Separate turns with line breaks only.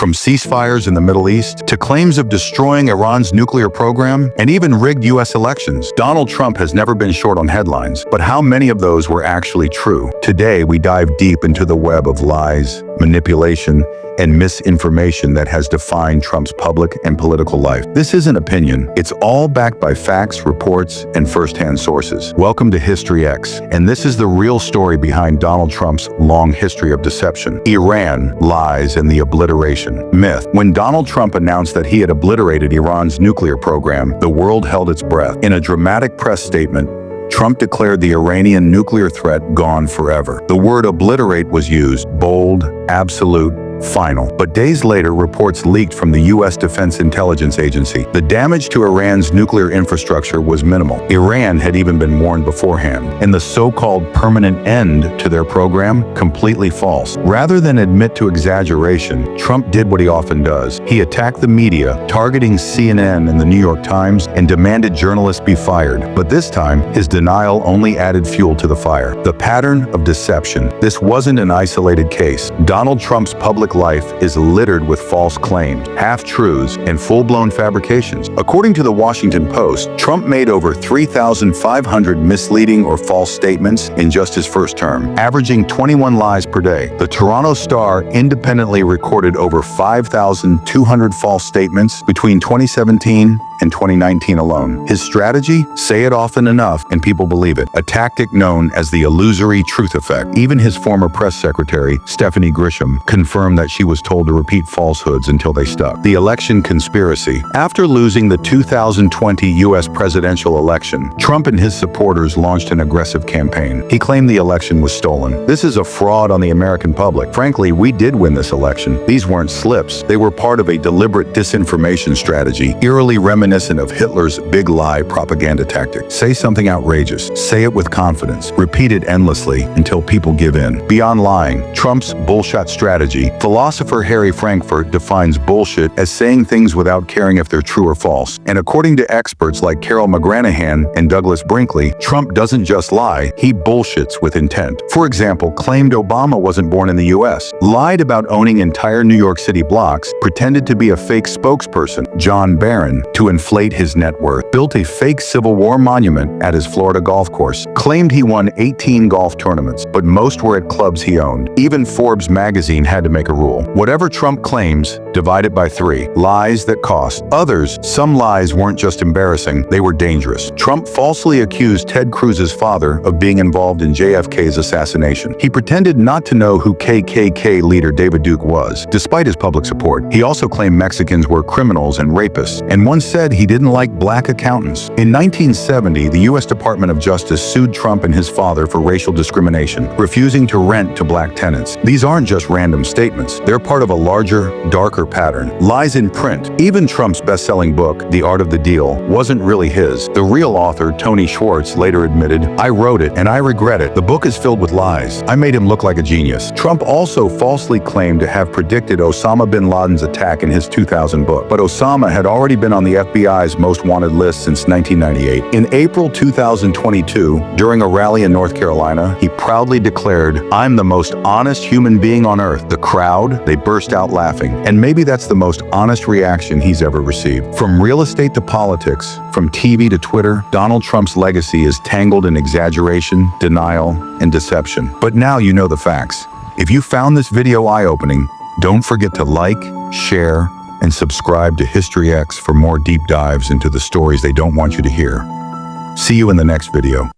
From ceasefires in the Middle East to claims of destroying Iran's nuclear program and even rigged U.S. elections, Donald Trump has never been short on headlines. But how many of those were actually true? Today, we dive deep into the web of lies, manipulation, and misinformation that has defined Trump's public and political life. This isn't opinion. It's all backed by facts, reports, and first-hand sources. Welcome to HistoryX, and this is the real story behind Donald Trump's long history of deception. Iran, lies, and the obliteration. Myth. When Donald Trump announced that he had obliterated Iran's nuclear program, the world held its breath. In a dramatic press statement, Trump declared the Iranian nuclear threat gone forever. The word obliterate was used, bold, absolute, final. But days later, reports leaked from the U.S. Defense Intelligence Agency. The damage to Iran's nuclear infrastructure was minimal. Iran had even been warned beforehand. And the so-called permanent end to their program, completely false. Rather than admit to exaggeration, Trump did what he often does. He attacked the media, targeting CNN and the New York Times, and demanded journalists be fired. But this time, his denial only added fuel to the fire. The pattern of deception. This wasn't an isolated case. Donald Trump's public life is littered with false claims, half-truths, and full-blown fabrications. According to the Washington Post, Trump made over 3,500 misleading or false statements in just his first term, averaging 21 lies per day. The Toronto Star independently recorded over 5,200 false statements between 2017 and 2019 alone. His strategy? Say it often enough and people believe it. A tactic known as the illusory truth effect. Even his former press secretary, Stephanie Grisham, confirmed that she was told to repeat falsehoods until they stuck. The election conspiracy. After losing the 2020 U.S. presidential election, Trump and his supporters launched an aggressive campaign. He claimed the election was stolen. This is a fraud on the American public. Frankly, we did win this election. These weren't slips. They were part of a deliberate disinformation strategy, eerily reminiscent of Hitler's big lie propaganda tactic. Say something outrageous. Say it with confidence. Repeat it endlessly until people give in. Beyond lying, Trump's bullshit strategy. Philosopher Harry Frankfurt defines bullshit as saying things without caring if they're true or false. And according to experts like Carol McGranahan and Douglas Brinkley, Trump doesn't just lie, he bullshits with intent. For example, claimed Obama wasn't born in the U.S., lied about owning entire New York City blocks, pretended to be a fake spokesperson, John Barron, to inflate his net worth, built a fake Civil War monument at his Florida golf course, claimed he won 18 golf tournaments, but most were at clubs he owned. Even Forbes magazine had to make a rule. Whatever Trump claims, divide it by 3. Lies that cost. Others, some lies weren't just embarrassing, they were dangerous. Trump falsely accused Ted Cruz's father of being involved in JFK's assassination. He pretended not to know who KKK leader David Duke was, despite his public support. He also claimed Mexicans were criminals and rapists, and once said he didn't like black accountants. In 1970, the U.S. Department of Justice sued Trump and his father for racial discrimination, refusing to rent to black tenants. These aren't just random statements. They're part of a larger, darker pattern. Lies in print. Even Trump's best-selling book, The Art of the Deal, wasn't really his. The real author, Tony Schwartz, later admitted, "I wrote it and I regret it. The book is filled with lies. I made him look like a genius." Trump also falsely claimed to have predicted Osama bin Laden's attack in his 2000 book, but Osama had already been on the FBI's most wanted list since 1998. In April 2022, during a rally in North Carolina, he proudly declared, "I'm the most honest human being on earth." The crowd, they burst out laughing. And maybe that's the most honest reaction he's ever received. From real estate to politics, from TV to Twitter, Donald Trump's legacy is tangled in exaggeration, denial, and deception. But now you know the facts. If you found this video eye-opening, don't forget to like, share, and subscribe to HistoryX for more deep dives into the stories they don't want you to hear. See you in the next video.